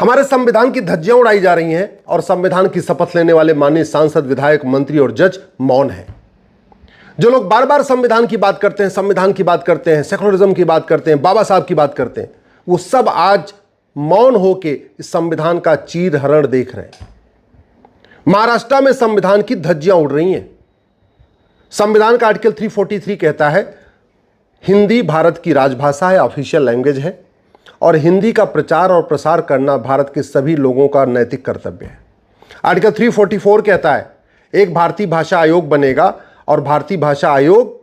हमारे संविधान की धज्जियां उड़ाई जा रही हैं और संविधान की शपथ लेने वाले माननीय सांसद, विधायक, मंत्री और जज मौन हैं। जो लोग बार बार संविधान की बात करते हैं, संविधान की बात करते हैं, सेकुलरिज्म की बात करते हैं, बाबा साहब की बात करते हैं, वो सब आज मौन होके इस संविधान का चीरहरण देख रहे हैं। महाराष्ट्र में संविधान की धज्जियां उड़ रही हैं। संविधान का आर्टिकल 343 कहता है हिंदी भारत की राजभाषा है, ऑफिशियल लैंग्वेज है, और हिंदी का प्रचार और प्रसार करना भारत के सभी लोगों का नैतिक कर्तव्य है। आर्टिकल 344 कहता है एक भारतीय भाषा आयोग बनेगा और भारतीय भाषा आयोग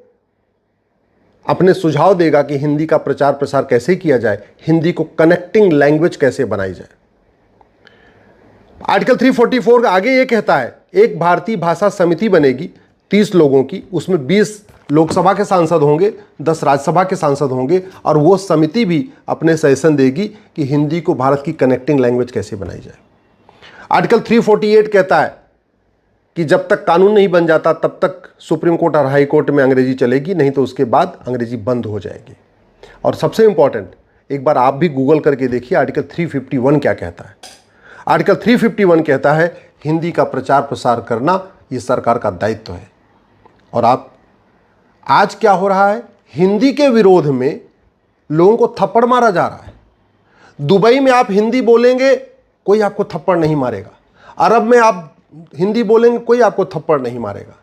अपने सुझाव देगा कि हिंदी का प्रचार प्रसार कैसे किया जाए, हिंदी को कनेक्टिंग लैंग्वेज कैसे बनाई जाए। आर्टिकल 344 आगे ये कहता है एक भारतीय भाषा समिति बनेगी 30 लोगों की, उसमें 20 लोकसभा के सांसद होंगे, 10 राज्यसभा के सांसद होंगे, और वो समिति भी अपने सजेशन देगी कि हिंदी को भारत की कनेक्टिंग लैंग्वेज कैसे बनाई जाए। आर्टिकल 348 कहता है कि जब तक कानून नहीं बन जाता तब तक सुप्रीम कोर्ट और हाई कोर्ट में अंग्रेजी चलेगी, नहीं तो उसके बाद अंग्रेजी बंद हो जाएगी। और सबसे इंपॉर्टेंट, एक बार आप भी गूगल करके देखिए आर्टिकल 351 क्या कहता है। आर्टिकल 351 कहता है हिंदी का प्रचार प्रसार करना ये सरकार का दायित्व है। और आप आज क्या हो रहा है, हिंदी के विरोध में लोगों को थप्पड़ मारा जा रहा है। दुबई में आप हिंदी बोलेंगे कोई आपको थप्पड़ नहीं मारेगा, अरब में आप हिंदी बोलेंगे कोई आपको थप्पड़ नहीं मारेगा,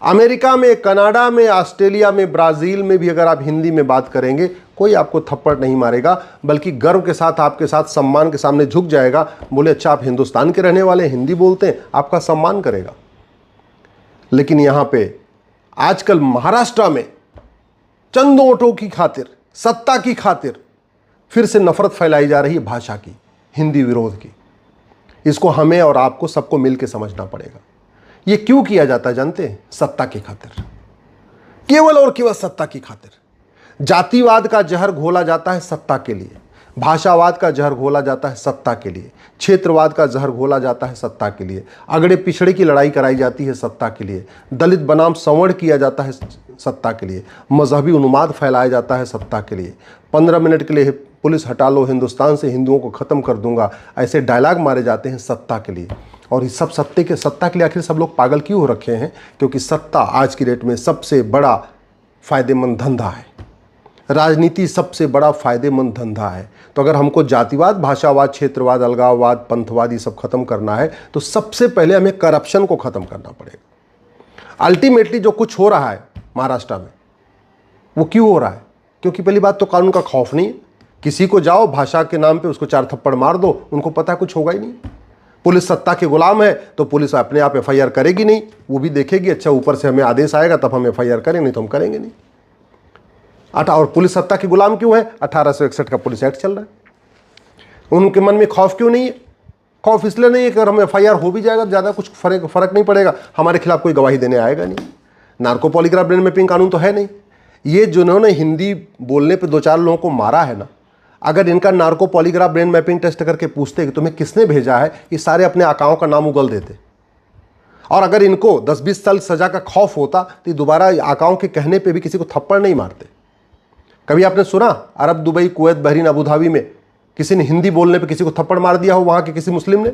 अमेरिका में, कनाडा में, ऑस्ट्रेलिया में, ब्राज़ील में भी अगर आप हिंदी में बात करेंगे कोई आपको थप्पड़ नहीं मारेगा, बल्कि गर्व के साथ आपके साथ सम्मान के सामने झुक जाएगा, बोले अच्छा आप हिंदुस्तान के रहने वाले हिंदी बोलते हैं, आपका सम्मान करेगा। लेकिन यहाँ पे आजकल महाराष्ट्र में चंद वोटों की खातिर, सत्ता की खातिर फिर से नफरत फैलाई जा रही है भाषा की, हिंदी विरोध की। इसको हमें और आपको सबको मिलकर समझना पड़ेगा। ये क्यों किया जाता है जानते हैं? सत्ता की खातिर, केवल और केवल सत्ता की खातिर। जातिवाद का जहर घोला जाता है सत्ता के लिए, भाषावाद का जहर घोला जाता है सत्ता के लिए, क्षेत्रवाद का जहर घोला जाता है सत्ता के लिए, अगड़े पिछड़े की लड़ाई कराई जाती है सत्ता के लिए, दलित बनाम सवर्ण किया जाता है सत्ता के लिए, मजहबी उन्माद फैलाया जाता है सत्ता के लिए, 15 मिनट के लिए पुलिस हटा लो, हिंदुस्तान से हिंदुओं को ख़त्म कर दूंगा, ऐसे डायलॉग मारे जाते हैं सत्ता के लिए। और इस सब सत्ता के लिए आखिर सब लोग पागल क्यों हो रखे हैं? क्योंकि सत्ता आज की डेट में सबसे बड़ा फ़ायदेमंद धंधा है। राजनीति सबसे बड़ा फ़ायदेमंद धंधा है। तो अगर हमको जातिवाद, भाषावाद, क्षेत्रवाद, अलगाववाद, पंथवाद ये सब खत्म करना है तो सबसे पहले हमें करप्शन को ख़त्म करना पड़ेगा। अल्टीमेटली जो कुछ हो रहा है महाराष्ट्र में वो क्यों हो रहा है? क्योंकि पहली बात तो कानून का खौफ नहीं है। किसी को जाओ भाषा के नाम पे उसको 4 थप्पड़ मार दो, उनको पता कुछ होगा ही नहीं। पुलिस सत्ता के गुलाम है तो पुलिस अपने आप FIR करेगी नहीं, वो भी देखेगी अच्छा ऊपर से हमें आदेश आएगा तब हम FIR करेंगे, नहीं तो हम करेंगे नहीं। और पुलिस सत्ता के गुलाम क्यों है? 1861 का पुलिस एक्ट चल रहा है। उनके मन में खौफ क्यों नहीं है? खौफ इसलिए नहीं है कि अगर हम FIR हो भी जाएगा ज़्यादा कुछ फर्क नहीं पड़ेगा, हमारे खिलाफ कोई गवाही देने आएगा नहीं। नार्को पॉलीग्राफ ब्रेन मैपिंग कानून तो है नहीं। ये जिन्होंने हिंदी बोलने पे 2-4 लोगों को मारा है ना, अगर इनका narco polygraph brain mapping test करके पूछते कि तुम्हें किसने भेजा है, ये सारे अपने आकाओं का नाम उगल देते। और अगर इनको 10-20 साल सजा का खौफ होता तो दोबारा आकाओं के कहने पे भी किसी को थप्पड़ नहीं मारते। कभी आपने सुना Arab, Dubai, Kuwait, Bahrain, Abu Dhabi किसी ने हिंदी बोलने पे किसी को थप्पड़ मार दिया हो वहाँ के किसी मुस्लिम ने?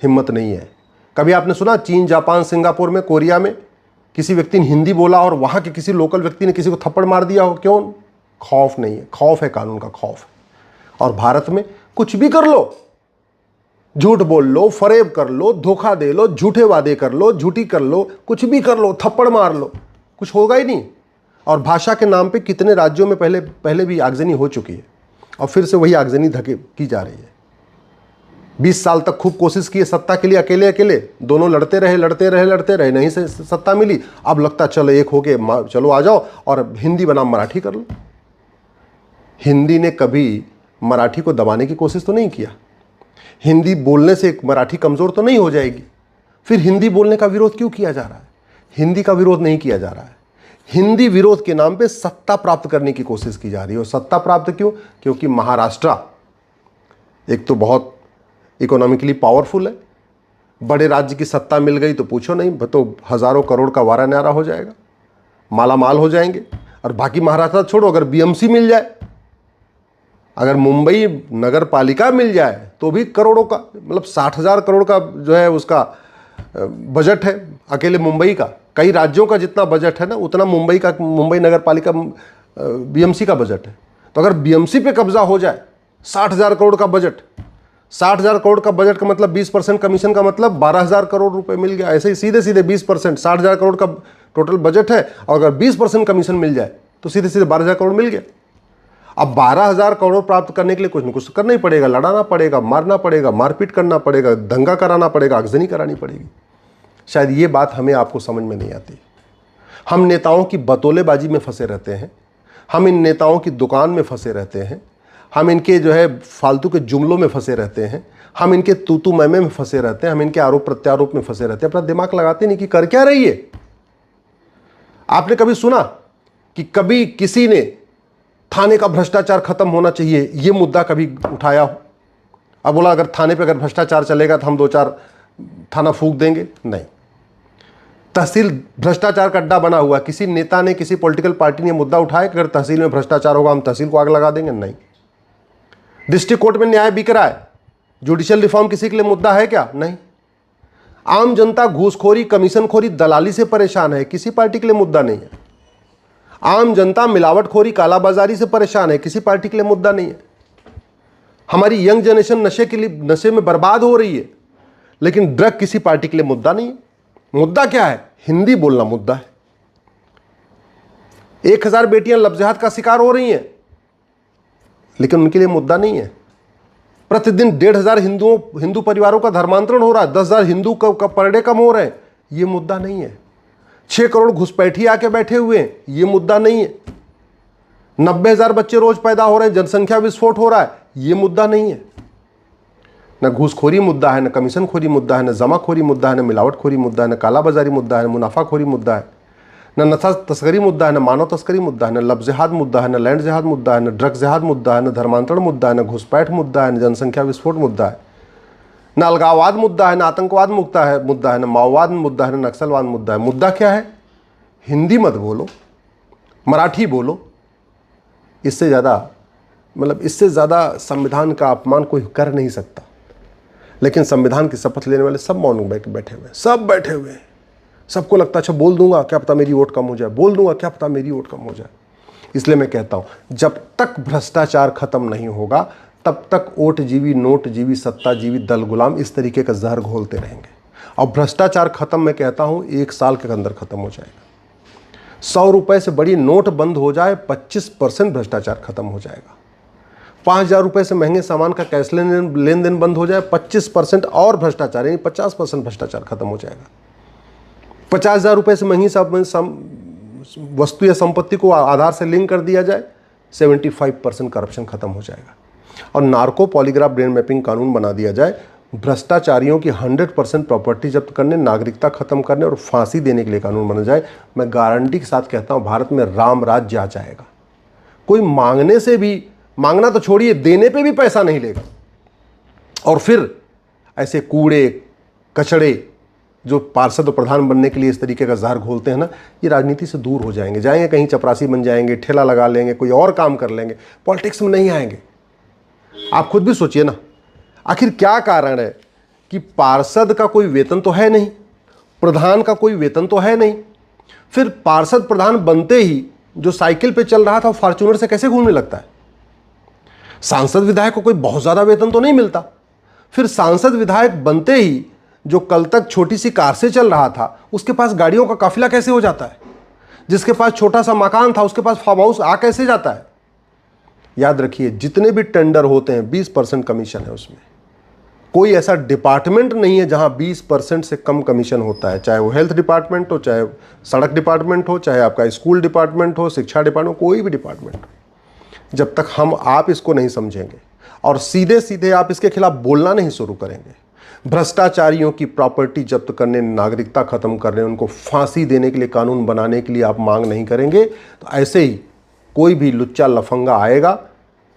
हिम्मत नहीं है। कभी आपने सुना चीन, जापान, सिंगापुर में, कोरिया में किसी व्यक्ति ने हिंदी बोला और वहाँ के किसी लोकल व्यक्ति ने किसी को थप्पड़ मार दिया हो? क्यों? खौफ नहीं है। खौफ है कानून का, खौफ। और भारत में कुछ भी कर लो, झूठ बोल लो, फरेब कर लो, धोखा दे लो, झूठे वादे कर लो, झूठी कर लो, कुछ भी कर लो, थप्पड़ मार लो, कुछ होगा ही नहीं। और भाषा के नाम पे कितने राज्यों में पहले भी आगजनी हो चुकी है और फिर से वही आगजनी की जा रही है। 20 साल तक खूब कोशिश की है सत्ता के लिए, अकेले अकेले दोनों लड़ते रहे, नहीं से सत्ता मिली। अब लगता चलो एक हो के चलो आ जाओ और हिंदी बनाम मराठी कर लो। हिंदी ने कभी मराठी को दबाने की कोशिश तो नहीं किया। हिंदी बोलने से मराठी कमज़ोर तो नहीं हो जाएगी। फिर हिंदी बोलने का विरोध क्यों किया जा रहा है? हिंदी का विरोध नहीं किया जा रहा है। हिंदी विरोध के नाम पे सत्ता प्राप्त करने की कोशिश की जा रही है। और सत्ता प्राप्त क्यों? क्योंकि महाराष्ट्र एक तो बहुत इकोनॉमिकली पावरफुल है, बड़े राज्य की सत्ता मिल गई तो पूछो नहीं, तो हज़ारों करोड़ का वारा न्यारा हो जाएगा, माला माल हो जाएंगे। और बाकी महाराष्ट्र छोड़ो, अगर BMC मिल जाए अगर मुंबई नगर पालिका मिल जाए तो भी करोड़ों का, मतलब 60,000 करोड़ का जो है उसका बजट है अकेले मुंबई का। कई राज्यों का जितना बजट है ना उतना मुंबई नगर पालिका बीएमसी का बजट है। तो अगर बीएमसी पे कब्जा हो जाए, 60,000 करोड़ का बजट, 60,000 करोड़ का बजट का मतलब 20% कमीशन का मतलब 12,000 करोड़ रुपए मिल गया। ऐसे ही सीधे सीधे 20%, 60,000 करोड़ का टोटल बजट है और अगर 20% कमीशन मिल जाए तो सीधे सीधे 12,000 करोड़ मिल गया। अब 12,000 करोड़ प्राप्त करने के लिए कुछ न कुछ करना ही पड़ेगा, लड़ाना पड़ेगा, मारना पड़ेगा, मारपीट करना पड़ेगा, दंगा कराना पड़ेगा, आगजनी करानी पड़ेगी। शायद ये बात हमें आपको समझ में नहीं आती। हम नेताओं की बतौलेबाजी में फंसे रहते हैं, हम इन नेताओं की दुकान में फंसे रहते हैं, हम इनके जो है फालतू के जुमलों में फंसे रहते हैं, हम इनके तूतू मैमे में फंसे रहते हैं, हम इनके आरोप प्रत्यारोप में फंसे रहते हैं। अपना दिमाग लगाते नहीं कि कर क्या रही है। आपने कभी सुना कि कभी किसी ने थाने का भ्रष्टाचार खत्म होना चाहिए ये मुद्दा कभी उठाया हो? अब बोला अगर थाने पे अगर भ्रष्टाचार चलेगा तो हम 2-4 थाना फूंक देंगे? नहीं। तहसील भ्रष्टाचार का अड्डा बना हुआ, किसी नेता ने, किसी पॉलिटिकल पार्टी ने मुद्दा उठाया कि अगर तहसील में भ्रष्टाचार होगा हम तहसील को आग लगा देंगे? नहीं। डिस्ट्रिक्ट कोर्ट में न्याय बिक रहा है, जुडिशियल रिफॉर्म किसी के लिए मुद्दा है क्या? नहीं। आम जनता घूसखोरी, कमीशनखोरी, दलाली से परेशान है, किसी पार्टी के लिए मुद्दा नहीं है। आम जनता मिलावटखोरी, कालाबाजारी से परेशान है, किसी पार्टी के लिए मुद्दा नहीं है। हमारी यंग जनरेशन नशे में बर्बाद हो रही है, लेकिन ड्रग किसी पार्टी के लिए मुद्दा नहीं है। मुद्दा क्या है? हिंदी बोलना मुद्दा है। 1,000 बेटियां लफ्ज़ का शिकार हो रही हैं, लेकिन उनके लिए मुद्दा नहीं है। प्रतिदिन 1,500 हिंदू परिवारों का धर्मांतरण हो रहा है, 10,000 हिंदू का पर डे कम हो रहे हैं, ये मुद्दा नहीं है। 6 करोड़ घुसपैठी आके बैठे हुए हैं, ये मुद्दा नहीं है। 90,000 बच्चे रोज पैदा हो रहे हैं, जनसंख्या विस्फोट हो रहा है, ये मुद्दा नहीं है। न घूसखोरी मुद्दा है, न कमीशनखोरी मुद्दा है, न जमाखोरी मुद्दा है, न मिलावटखोरी मुद्दा है, न कालाबाजारी मुद्दा है, न मुनाफाखोरी मुद्दा है, न नशा तस्करी मुद्दा है, न मानव तस्करी मुद्दा है, न लब जिहाद मुद्दा है, न लैंड जिहाद मुद्दा है, न ड्रग जिहाद मुद्दा है, न धर्मांतरण मुद्दा है, न घुसपैठ मुद्दा है, न जनसंख्या विस्फोट मुद्दा है, न अलगाववाद मुद्दा है, न आतंकवाद मुद्दा है, न माओवाद मुद्दा है, न नक्सलवाद मुद्दा है। मुद्दा क्या है? हिंदी मत बोलो, मराठी बोलो। इससे ज़्यादा संविधान का अपमान कोई कर नहीं सकता। लेकिन संविधान की शपथ लेने वाले सब मौन बैठे हुए हैं, सब बैठे हुए हैं। सबको लगता है अच्छा बोल दूंगा क्या पता मेरी वोट कम हो जाए, बोल दूंगा क्या पता मेरी वोट कम हो जाए। इसलिए मैं कहता हूं जब तक भ्रष्टाचार खत्म नहीं होगा तब तक वोट जीवी, नोट जीवी, सत्ता जीवी, दल गुलाम इस तरीके का जहर घोलते रहेंगे। और भ्रष्टाचार खत्म मैं कहता हूं 1 साल के अंदर खत्म हो जाएगा। 100 रुपए से बड़ी नोट बंद हो जाए, 25% भ्रष्टाचार खत्म हो जाएगा। 5,000 रुपए से महंगे सामान का कैश लेन देन बंद हो जाए, 25% और भ्रष्टाचार, यानी 50% भ्रष्टाचार खत्म हो जाएगा। 50,000 रुपए से महंगी वस्तु या संपत्ति को आधार से लिंक कर दिया जाए, 75% करप्शन खत्म हो जाएगा। और नार्को पॉलीग्राफ ब्रेन मैपिंग कानून बना दिया जाए, भ्रष्टाचारियों की 100% प्रॉपर्टी जब्त करने, नागरिकता खत्म करने और फांसी देने के लिए कानून बना जाए। मैं गारंटी के साथ कहता हूं भारत में राम राज्य आ जाएगा। कोई मांगने से भी, मांगना तो छोड़िए, देने पे भी पैसा नहीं लेगा। और फिर ऐसे कूड़े कचड़े जो पार्षद और प्रधान बनने के लिए इस तरीके का जहर घोलते हैं ना, ये राजनीति से दूर हो जाएंगे, जाएंगे कहीं चपरासी बन जाएंगे, ठेला लगा लेंगे, कोई और काम कर लेंगे, पॉलिटिक्स में नहीं आएंगे। आप खुद भी सोचिए ना, आखिर क्या कारण है कि पार्षद का कोई वेतन तो है नहीं, प्रधान का कोई वेतन तो है नहीं, फिर पार्षद प्रधान बनते ही जो साइकिल पे चल रहा था वो फॉर्च्यूनर से कैसे घूमने लगता है? सांसद विधायक को कोई बहुत ज्यादा वेतन तो नहीं मिलता, फिर सांसद विधायक बनते ही जो कल तक छोटी सी कार से चल रहा था उसके पास गाड़ियों का काफिला कैसे हो जाता है? जिसके पास छोटा सा मकान था उसके पास फार्म हाउस आ कैसे जाता है? याद रखिए, जितने भी टेंडर होते हैं 20% कमीशन है उसमें। कोई ऐसा डिपार्टमेंट नहीं है जहां 20% से कम कमीशन होता है, चाहे वो हेल्थ डिपार्टमेंट हो, चाहे सड़क डिपार्टमेंट हो, चाहे आपका स्कूल डिपार्टमेंट हो, शिक्षा डिपार्टमेंट, कोई भी डिपार्टमेंट हो। जब तक आप इसको नहीं समझेंगे और सीधे सीधे आप इसके खिलाफ बोलना नहीं शुरू करेंगे, भ्रष्टाचारियों की प्रॉपर्टी जब्त करने, नागरिकता खत्म करने, उनको फांसी देने के लिए कानून बनाने के लिए आप मांग नहीं करेंगे, तो ऐसे ही कोई भी लुच्चा लफंगा आएगा,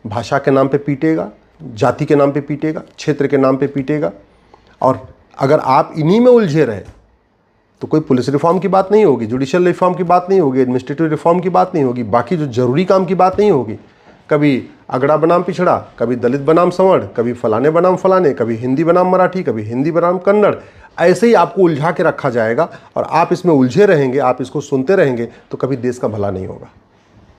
भाषा के नाम पे पीटेगा, जाति के नाम पे पीटेगा, क्षेत्र के नाम पे पीटेगा। और अगर आप इन्हीं में उलझे रहे तो कोई पुलिस रिफॉर्म की बात नहीं होगी, जुडिशियल रिफॉर्म की बात नहीं होगी, एडमिनिस्ट्रेटिव रिफॉर्म की बात नहीं होगी, बाकी जो जरूरी काम की बात नहीं होगी। कभी अगड़ा बनाम पिछड़ा, कभी दलित बनाम संवर्ण, कभी फलाने बनाम फलाने, कभी हिंदी बनाम मराठी, कभी हिंदी बनाम कन्नड़। ऐसे ही आपको उलझा के रखा जाएगा और आप इसमें उलझे रहेंगे, आप इसको सुनते रहेंगे तो कभी देश का भला नहीं होगा।